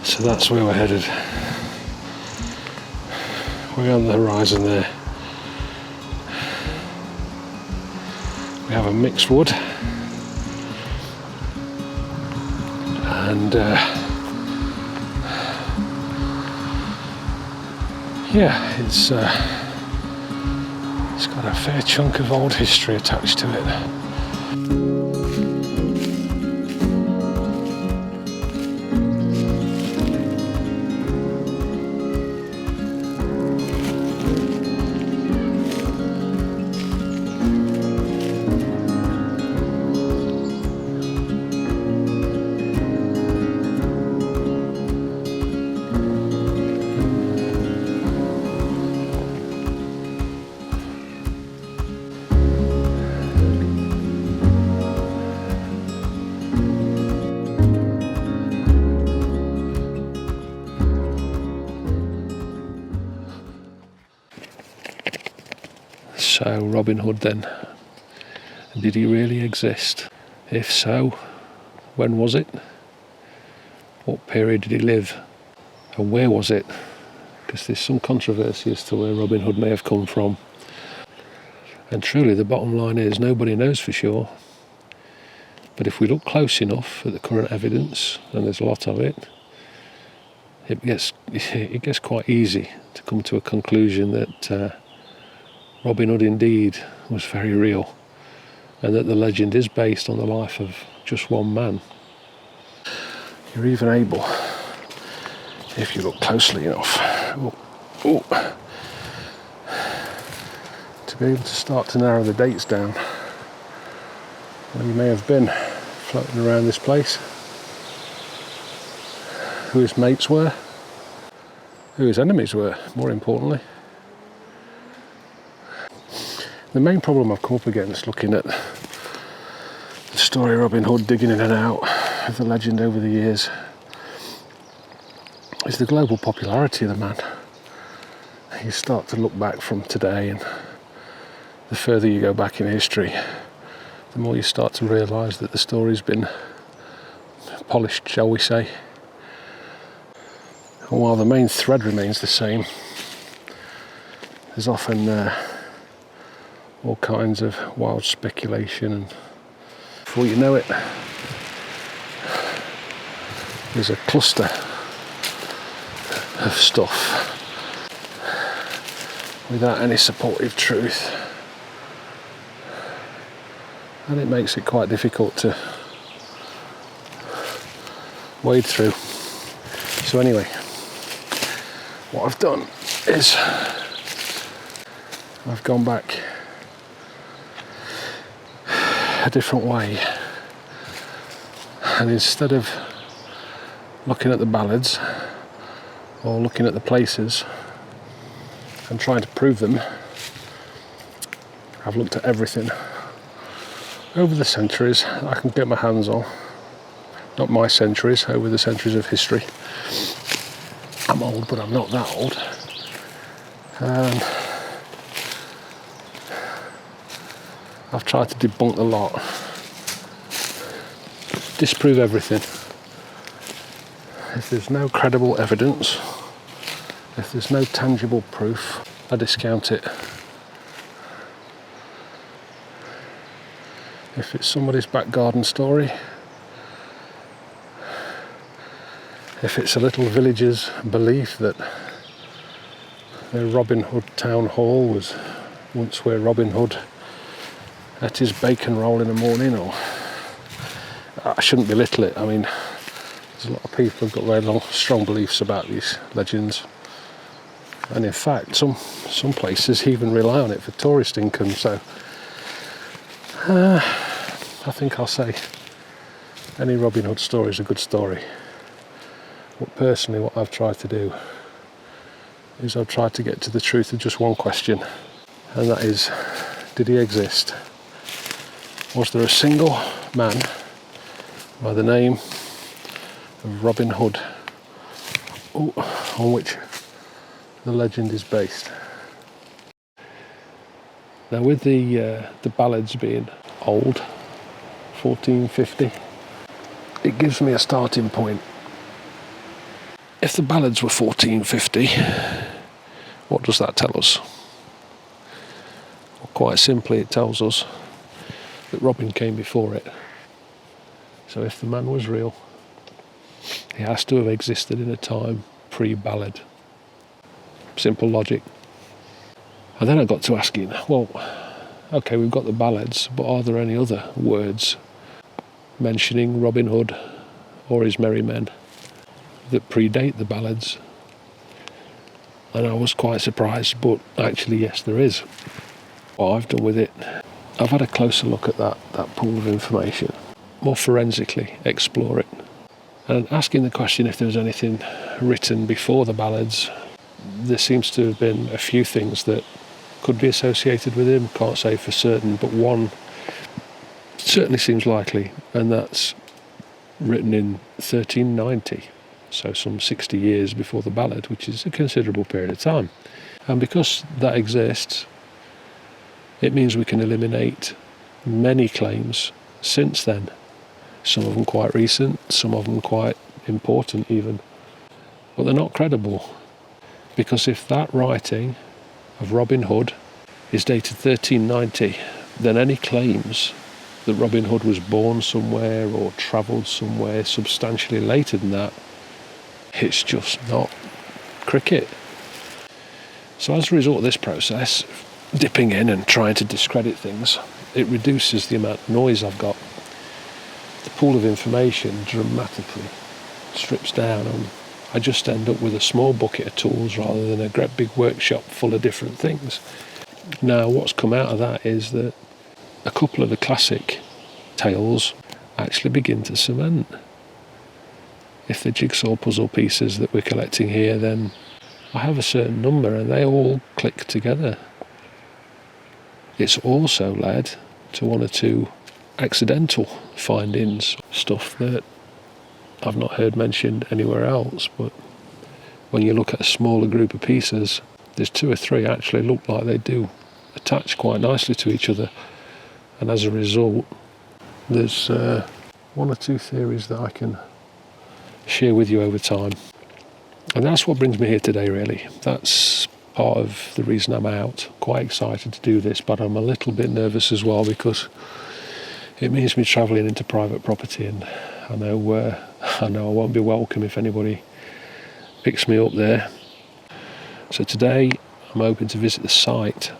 So that's where we're headed. Way on the horizon there. We have a mixed wood. And yeah, it's got a fair chunk of old history attached to it. So Robin Hood then, did he really exist? If so, when was it? What period did he live? And where was it? Because there's some controversy as to where Robin Hood may have come from. And truly the bottom line is nobody knows for sure. But if we look close enough at the current evidence, and there's a lot of it, it gets quite easy to come to a conclusion that Robin Hood indeed was very real, and that the legend is based on the life of just one man. You're even able, if you look closely enough, to be able to start to narrow the dates down where he may have been floating around this place, who his mates were, who his enemies were, more importantly. The main problem I've come up against looking at the story of Robin Hood, digging in and out of the legend over the years, is the global popularity of the man. You start to look back from today, and the further you go back in history, the more you start to realise that the story's been polished, shall we say. And while the main thread remains the same, there's often all kinds of wild speculation, and before you know it, there's a cluster of stuff without any supportive truth, and it makes it quite difficult to wade through. So anyway, what I've done is I've gone back a different way, and instead of looking at the ballads or looking at the places and trying to prove them, I've looked at everything over the centuries I can get my hands on. Not my centuries, over the centuries of history. I'm old, but I'm not that old. I've tried to debunk a lot, disprove everything. If there's no credible evidence, if there's no tangible proof, I discount it. If it's somebody's back garden story, if it's a little villager's belief that the Robin Hood town hall was once where Robin Hood ate his bacon roll in the morning, or I shouldn't belittle it. I mean, there's a lot of people who've got very strong beliefs about these legends, and in fact some places even rely on it for tourist income. So I think I'll say any Robin Hood story is a good story. But personally, what I've tried to do is I've tried to get to the truth of just one question, and that is, did he exist? Was there a single man by the name of Robin Hood on which the legend is based? Now, with the ballads being old, 1450, it gives me a starting point. If the ballads were 1450, what does that tell us? Well, quite simply, it tells us that Robin came before it. So if the man was real, he has to have existed in a time pre-ballad. Simple logic. And then I got to asking, well, okay, we've got the ballads, but are there any other words mentioning Robin Hood or his merry men that predate the ballads? And I was quite surprised, but actually, yes, there is. What I've done with it, I've had a closer look at that pool of information, more forensically explore it, and asking the question if there was anything written before the ballads. There seems to have been a few things that could be associated with him, can't say for certain, but one certainly seems likely, and that's written in 1390, so some 60 years before the ballad, which is a considerable period of time. And because that exists, it means we can eliminate many claims since then, some of them quite recent, some of them quite important even, but they're not credible, because if that writing of Robin Hood is dated 1390, then any claims that Robin Hood was born somewhere or travelled somewhere substantially later than that, it's just not cricket. So as a result of this process, dipping in and trying to discredit things, it reduces the amount of noise I've got. The pool of information dramatically strips down, and I just end up with a small bucket of tools rather than a great big workshop full of different things. Now, what's come out of that is that a couple of the classic tales actually begin to cement. If the jigsaw puzzle pieces that we're collecting here, then I have a certain number and they all click together. It's also led to one or two accidental findings, stuff that I've not heard mentioned anywhere else, but when you look at a smaller group of pieces, there's two or three actually look like they do attach quite nicely to each other, and as a result there's one or two theories that I can share with you over time. And that's what brings me here today, really. That's part of the reason I'm out. Quite excited to do this, but I'm a little bit nervous as well, because it means me travelling into private property, and I know I won't be welcome if anybody picks me up there. So today I'm hoping to visit the site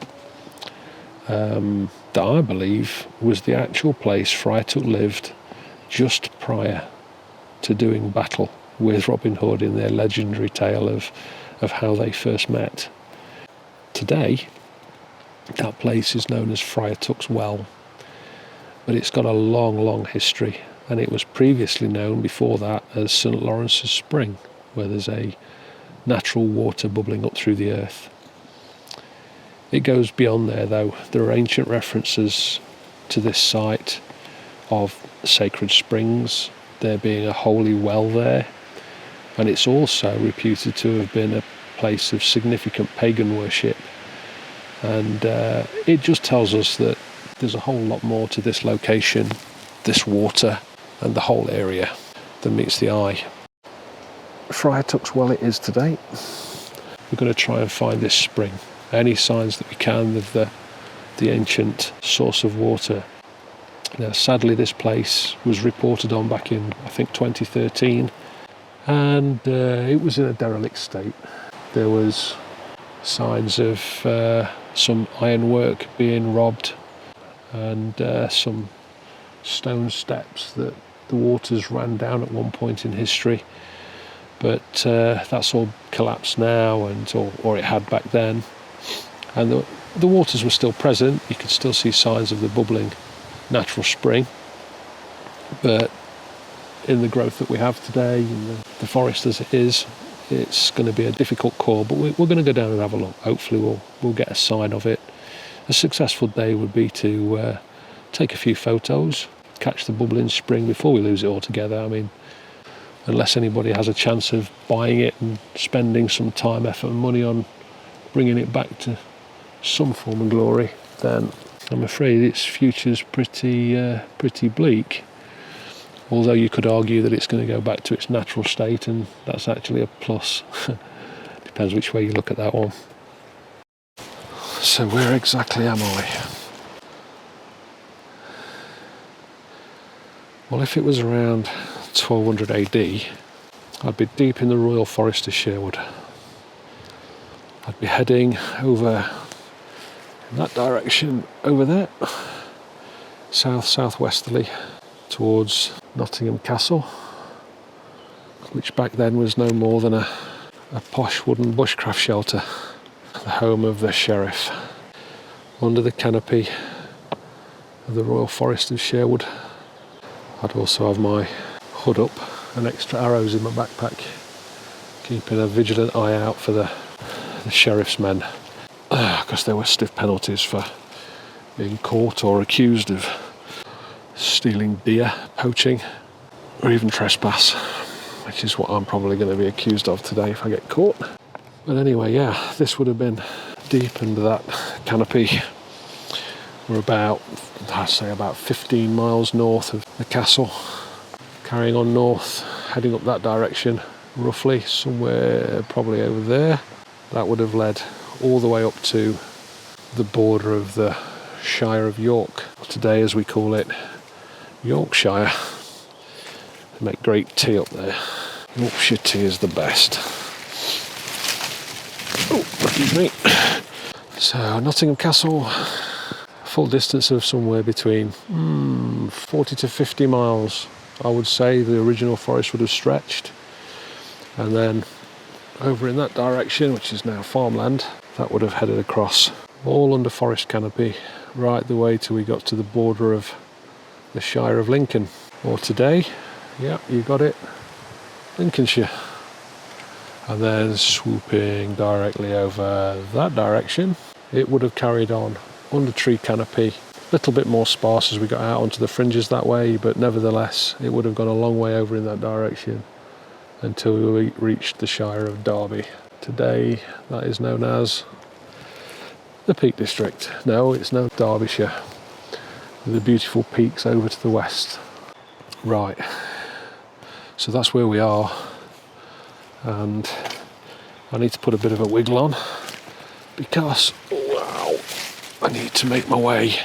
that I believe was the actual place Friar Tuck lived just prior to doing battle with Robin Hood in their legendary tale of how they first met. Today, that place is known as Friar Tuck's Well, but it's got a long, long history, and it was previously known before that as St. Lawrence's Spring, where there's a natural water bubbling up through the earth. It goes beyond there, though. There are ancient references to this site of sacred springs, there being a holy well there, and it's also reputed to have been a place of significant pagan worship. And it just tells us that there's a whole lot more to this location, this water, and the whole area than meets the eye. Friar Tuck's Well it is today. We're going to try and find this spring, any signs that we can of the ancient source of water. Now, sadly, this place was reported on back in, I think, 2013, and it was in a derelict state. There was signs of some ironwork being robbed, and some stone steps that the waters ran down at one point in history. But that's all collapsed now, or it had back then. And the waters were still present. You could still see signs of the bubbling natural spring. But in the growth that we have today, in the forest as it is, it's going to be a difficult call. But we're going to go down and have a look. Hopefully we'll get a sign of it. A successful day would be to take a few photos, catch the bubbling spring before we lose it altogether. I mean, unless anybody has a chance of buying it and spending some time, effort and money on bringing it back to some form of glory, then I'm afraid its future's pretty bleak. although you could argue that it's going to go back to its natural state, and that's actually a plus. Depends which way you look at that one. So where exactly am I? Well, if it was around 1200 AD, I'd be deep in the Royal Forest of Sherwood. I'd be heading over in that direction over there, south-southwesterly, towards Nottingham Castle, which back then was no more than a posh wooden bushcraft shelter, the home of the sheriff. Under the canopy of the Royal Forest of Sherwood, I'd also have my hood up and extra arrows in my backpack, keeping a vigilant eye out for the sheriff's men, because there were stiff penalties for being caught or accused of stealing deer, poaching, or even trespass, which is what I'm probably going to be accused of today if I get caught. But anyway, yeah, this would have been deep under that canopy. We're about 15 miles north of the castle, carrying on north, heading up that direction, roughly somewhere probably over there. That would have led all the way up to the border of the Shire of York, today as we call it, Yorkshire. They make great tea up there. Yorkshire tea is the best. Oh, excuse me. So Nottingham Castle, full distance of somewhere between 40 to 50 miles, I would say the original forest would have stretched. And then over in that direction, which is now farmland, that would have headed across, all under forest canopy, right the way till we got to the border of the Shire of Lincoln, or today, yeah, you got it, Lincolnshire. And then swooping directly over that direction, it would have carried on under tree canopy, a little bit more sparse as we got out onto the fringes that way, but nevertheless it would have gone a long way over in that direction until we reached the Shire of Derby. Today that is known as the Peak District. No, it's now Derbyshire, with the beautiful peaks over to the west. Right, so that's where we are, and I need to put a bit of a wiggle on because, wow, I need to make my way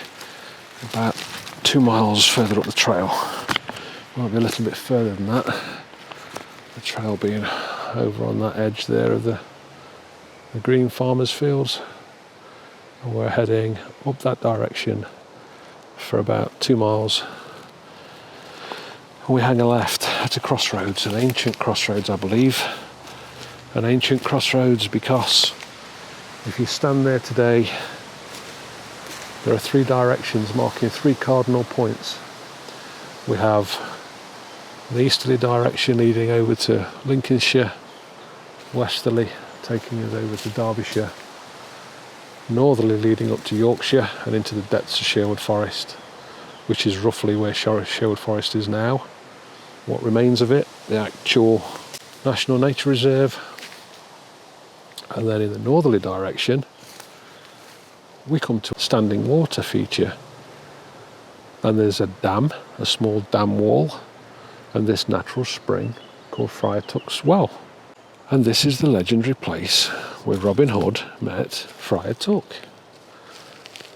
about 2 miles further up the trail. Might be a little bit further than that. The trail being over on that edge there of the green farmers' fields. And we're heading up that direction for about 2 miles. And we hang a left at a crossroads, an ancient crossroads, I believe. An ancient crossroads because if you stand there today, there are 3 directions marking 3 cardinal points. We have the easterly direction leading over to Lincolnshire, westerly taking us over to Derbyshire, northerly leading up to Yorkshire and into the depths of Sherwood Forest, which is roughly where Sherwood Forest is now. What remains of it, the actual National Nature Reserve. And then in the northerly direction, we come to a standing water feature. And there's a dam, a small dam wall, and this natural spring called Friar Tucks Well. And this is the legendary place where Robin Hood met Friar Tuck.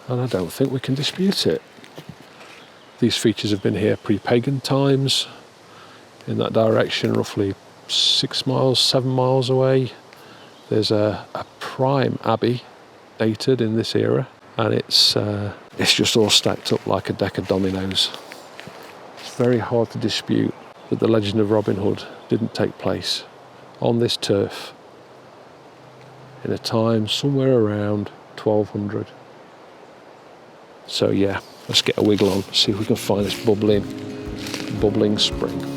And I don't think we can dispute it. These features have been here pre-Pagan times. In that direction, roughly 6 miles, 7 miles away, there's a prime abbey dated in this era, and it's just all stacked up like a deck of dominoes. It's very hard to dispute that the legend of Robin Hood didn't take place on this turf in a time somewhere around 1200. So yeah, let's get a wiggle on, see if we can find this bubbling spring.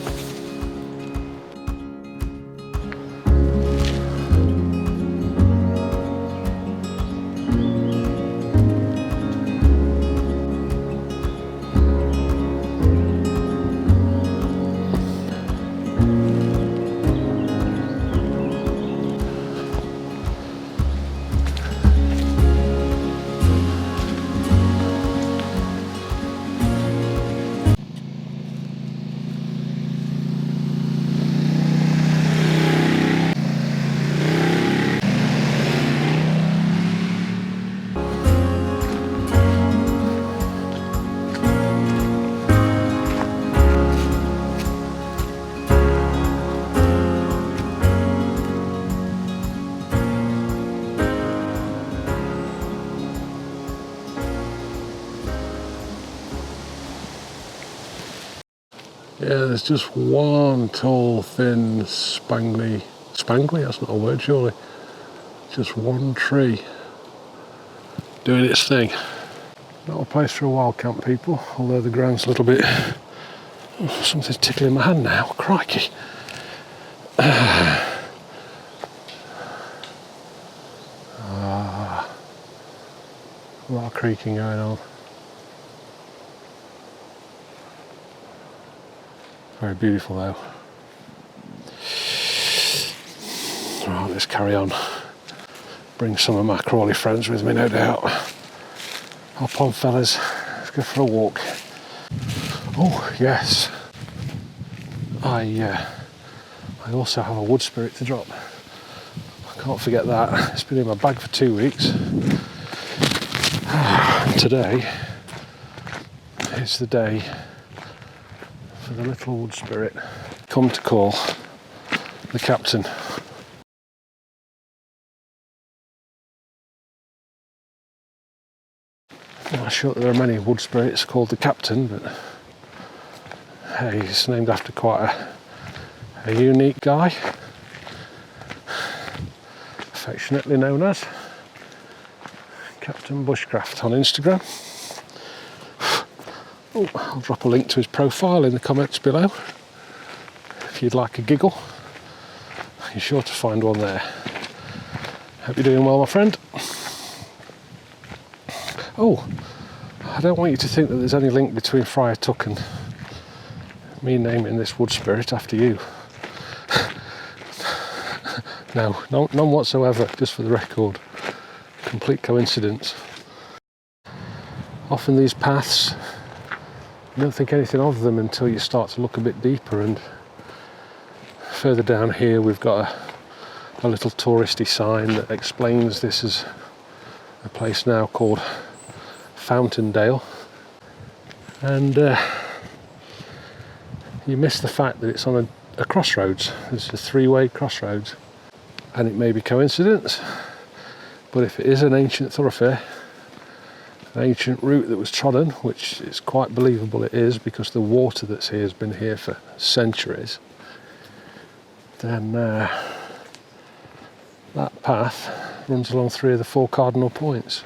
Yeah, there's just one tall, thin, spangly, that's not a word surely, just one tree doing its thing. Not a place for a wild camp, people, although the ground's a little bit... Oh, something's tickling my hand now, crikey. A lot of creaking going on. Very beautiful though. Right, let's carry on. Bring some of my Crawley friends with me, no doubt. Hop on, fellas. Let's go for a walk. Oh, yes. I also have a wood spirit to drop. I can't forget that. It's been in my bag for 2 weeks. Today is the day for the little wood spirit come to call the captain. I'm not sure that there are many wood spirits called the captain, but hey, he's named after quite a unique guy, affectionately known as Captain Bushcraft on Instagram. Oh, I'll drop a link to his profile in the comments below. If you'd like a giggle, you're sure to find one there. Hope you're doing well, my friend. Oh, I don't want you to think that there's any link between Friar Tuck and me naming this wood spirit after you. No, none whatsoever, just for the record. Complete coincidence. Often these paths, you don't think anything of them until you start to look a bit deeper, and further down here we've got a little touristy sign that explains this is a place now called Fountaindale, and you miss the fact that it's on a crossroads. It's a three-way crossroads, and it may be coincidence, but if it is an ancient thoroughfare, an ancient route that was trodden, which is quite believable it is because the water that's here has been here for centuries, then that path runs along 3 of the 4 cardinal points.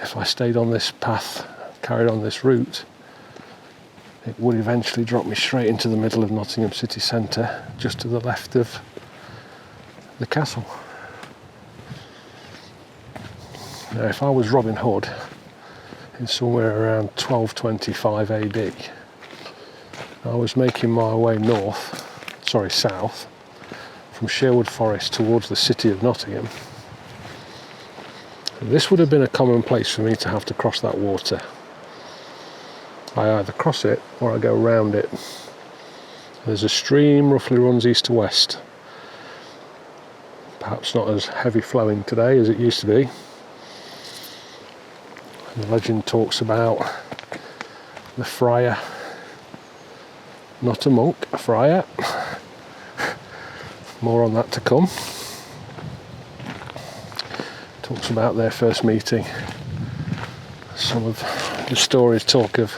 If I stayed on this path, carried on this route, it would eventually drop me straight into the middle of Nottingham city centre, just to the left of the castle. Now, if I was Robin Hood in somewhere around 1225 AD, I was making my way south, from Sherwood Forest towards the city of Nottingham. This would have been a common place for me to have to cross that water. I either cross it or I go round it. There's a stream roughly runs east to west. Perhaps not as heavy flowing today as it used to be. The legend talks about the friar, not a monk, a friar. More on that to come. Talks about their first meeting. Some of the stories talk of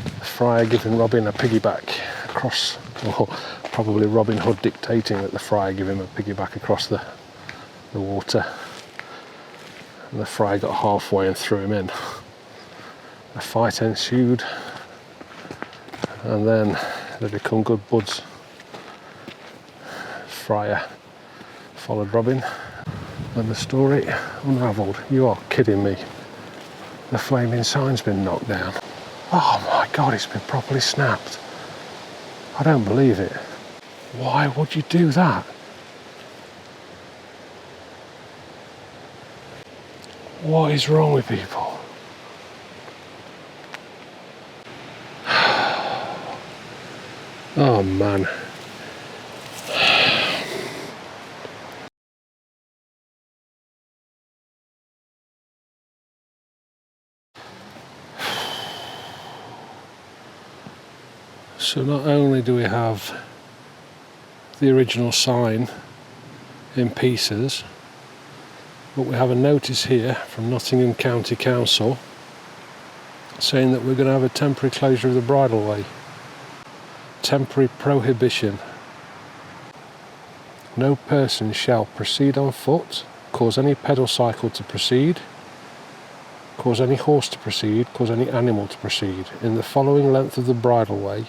the friar giving Robin a piggyback across, or probably Robin Hood dictating that the friar give him a piggyback across the water. And the friar got halfway and threw him in. A fight ensued, and then they become good buds. Friar followed Robin, and the story unravelled. You are kidding me. The flaming sign's been knocked down. Oh my God, it's been properly snapped. I don't believe it. Why would you do that? What is wrong with people? Oh man. So not only do we have the original sign in pieces, but we have a notice here from Nottingham County Council saying that we're going to have a temporary closure of the bridleway temporary prohibition. No person shall proceed on foot, cause any pedal cycle to proceed, cause any horse to proceed, cause any animal to proceed in the following length of the bridle way.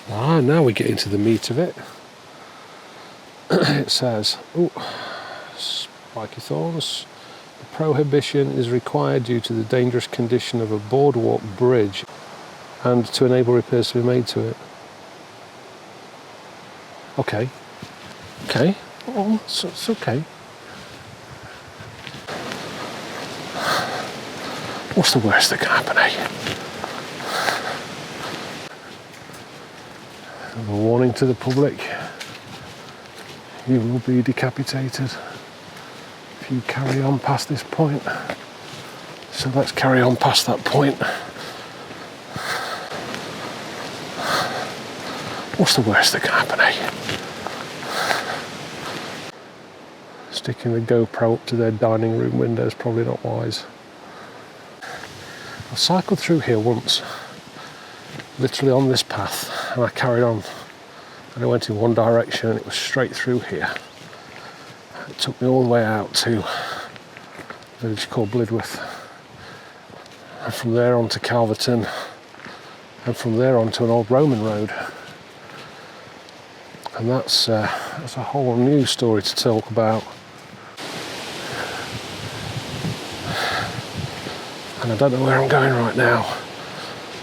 Now we get into the meat of it. It says, spiky thorns. The prohibition is required due to the dangerous condition of a boardwalk bridge and to enable repairs to be made to it. Okay. Oh, it's okay. What's the worst that can happen, eh? A warning to the public. You will be decapitated if you carry on past this point. So let's carry on past that point. What's the worst that can happen, eh? Sticking the GoPro up to their dining room window is probably not wise. I cycled through here once, literally on this path, and I carried on. And I went in one direction and it was straight through here. It took me all the way out to a village called Blidworth. And from there on to Calverton. And from there on to an old Roman road. And that's a whole new story to talk about. And I don't know where I'm going right now.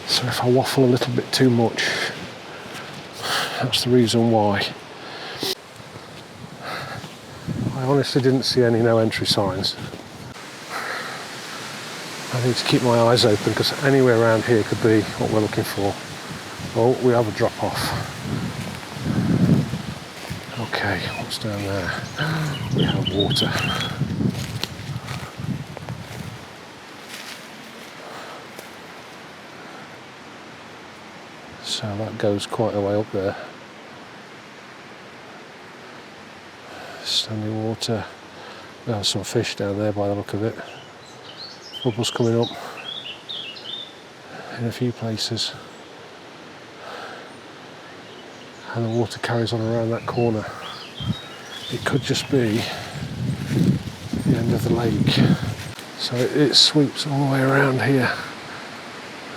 So if I waffle a little bit too much, that's the reason why. I honestly didn't see any no entry signs. I need to keep my eyes open because anywhere around here could be what we're looking for. Oh, we have a drop off. Okay, what's down there? We have water. So that goes quite a way up there. Standing water. We have some fish down there by the look of it. Bubbles coming up in a few places. And the water carries on around that corner. It could just be the end of the lake. So it sweeps all the way around here.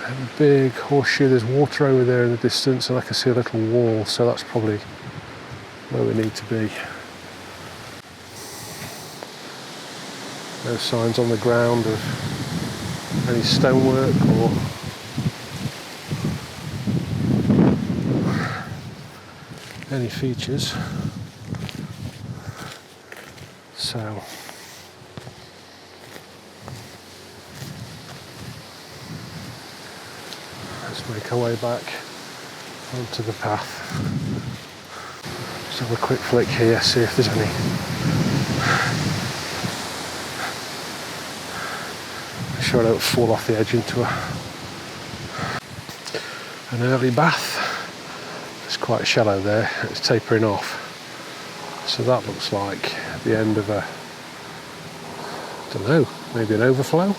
A big horseshoe, there's water over there in the distance and I can see a little wall, so that's probably where we need to be. No signs on the ground of any stonework or any features. So let's make our way back onto the path. Just have a quick flick here, see if there's any. Make sure I don't fall off the edge into an early bath. It's quite shallow there, it's tapering off. So that looks like the end of a, I don't know, maybe an overflow?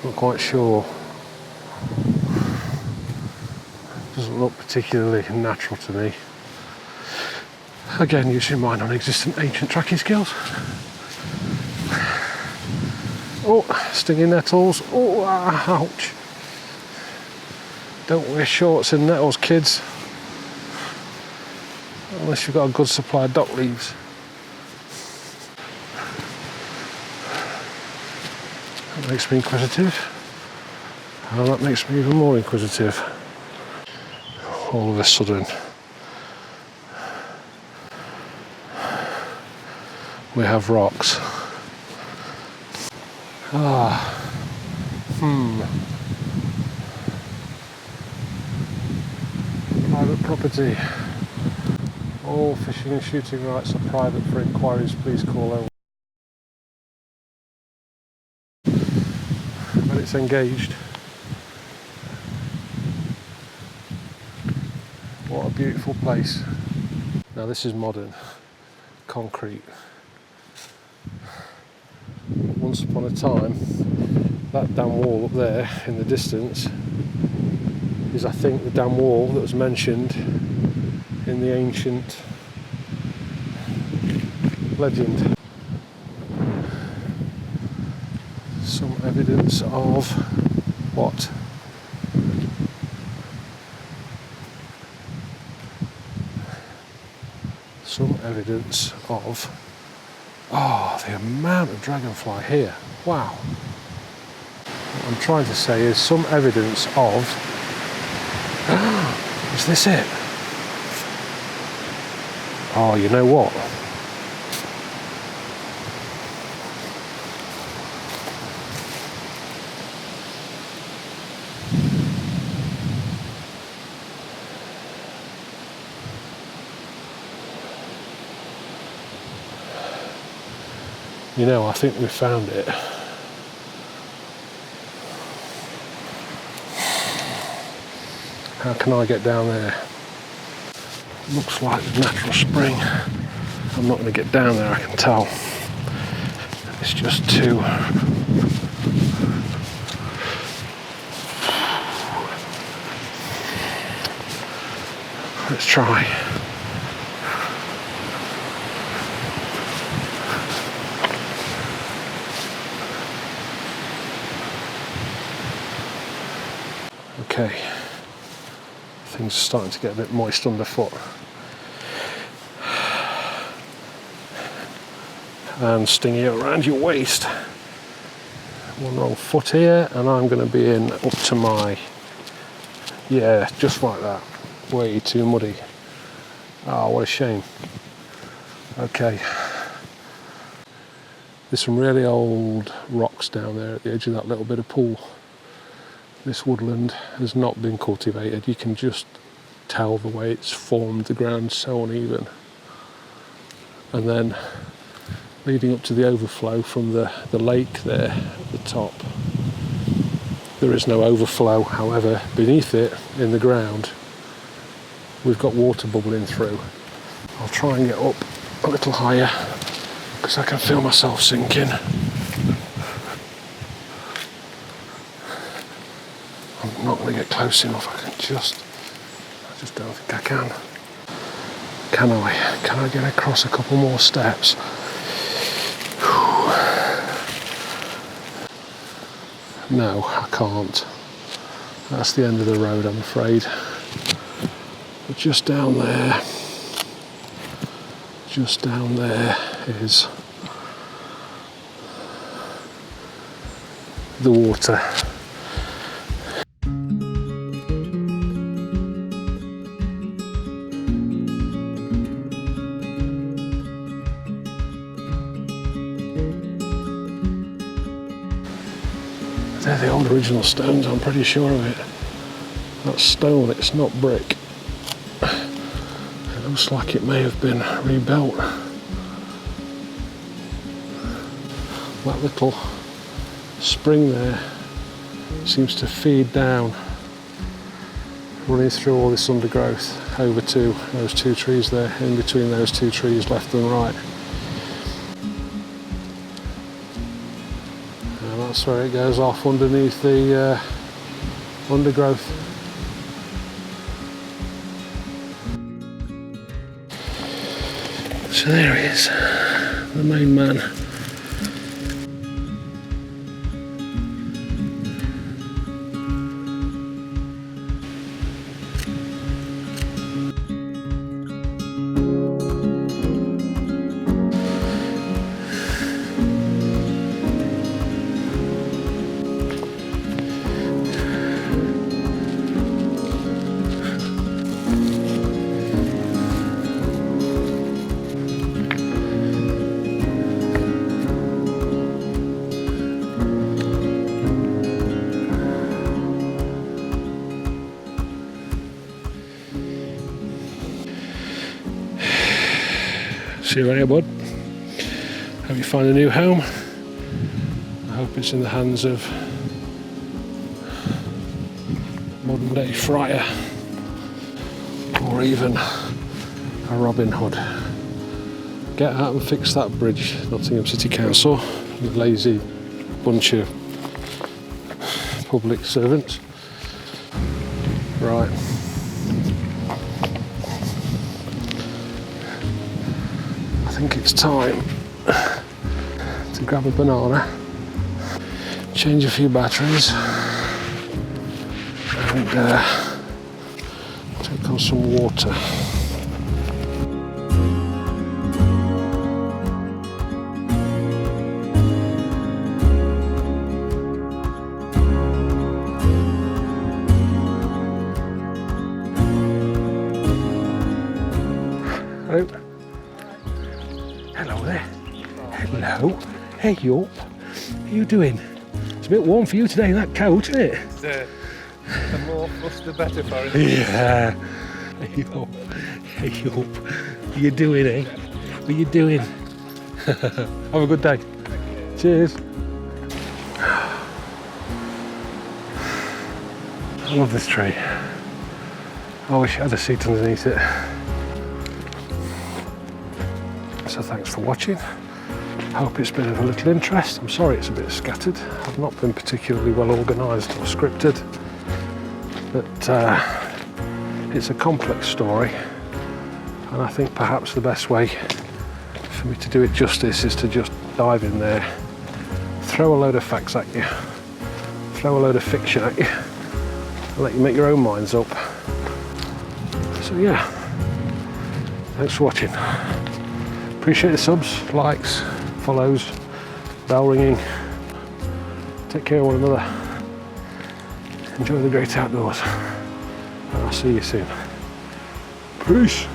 Not quite sure. Doesn't look particularly natural to me. Again, using my non-existent ancient tracking skills. Oh, stinging nettles. Oh, ouch. Don't wear shorts in nettles, kids. Unless you've got a good supply of dock leaves. That makes me inquisitive. And that makes me even more inquisitive. All of a sudden, we have rocks. Private property. All fishing and shooting rights are private. For inquiries, please call over. But it's engaged. What a beautiful place. Now this is modern. Concrete. Once upon a time, that damn wall up there in the distance is, I think, the damn wall that was mentioned in the ancient legend. Some evidence of what? Some evidence of, oh, the amount of dragonfly here. Wow. What I'm trying to say is some evidence of, is this it? Oh, you know what? You know, I think we found it. How can I get down there? Looks like a natural spring. I'm not going to get down there, I can tell. It's just too... Let's try. Okay, things are starting to get a bit moist underfoot. And stingy around your waist. One wrong foot here and I'm going to be in up to my, yeah, just like that. Way too muddy. Oh, what a shame. Okay. There's some really old rocks down there at the edge of that little bit of pool. This woodland has not been cultivated. You can just tell the way it's formed, the ground's so uneven. And then leading up to the overflow from the lake there at the top, there is no overflow. However, beneath it, in the ground, we've got water bubbling through. I'll try and get up a little higher because I can feel myself sinking. I'm not going to get close enough. I just don't think I can. Can I get across a couple more steps? No, I can't. That's the end of the road, I'm afraid. But just down there is the water. They're the old original stones, I'm pretty sure of it. That's stone, it's not brick. It looks like it may have been rebuilt. That little spring there seems to feed down, running through all this undergrowth over to those two trees there, in between those two trees, left and right. And that's where it goes off underneath the undergrowth. So there he is, the main man. See you later, bud. Hope you find a new home. I hope it's in the hands of modern day Friar or even a Robin Hood. Get out and fix that bridge, Nottingham City Council, you lazy bunch of public servants. Right. I think it's time to grab a banana, change a few batteries, and take on some water. Hello. Hello there. Hello. Hey, up. How you doing? It's a bit warm for you today in that coat, isn't it? The more fuss, the better for it. Yeah. Hey, up. Hey, up. What you doing, eh? What you doing? Have a good day. Cheers. I love this tree. I wish I had a seat underneath it. So thanks for watching. I hope it's been of a little interest. I'm sorry it's a bit scattered. I've not been particularly well organised or scripted, but it's a complex story, and I think perhaps the best way for me to do it justice is to just dive in there, throw a load of facts at you, throw a load of fiction at you, and let you make your own minds up. So yeah, thanks for watching. Appreciate the subs, likes, follows, bell ringing. Take care of one another. Enjoy the great outdoors. And I'll see you soon. Peace.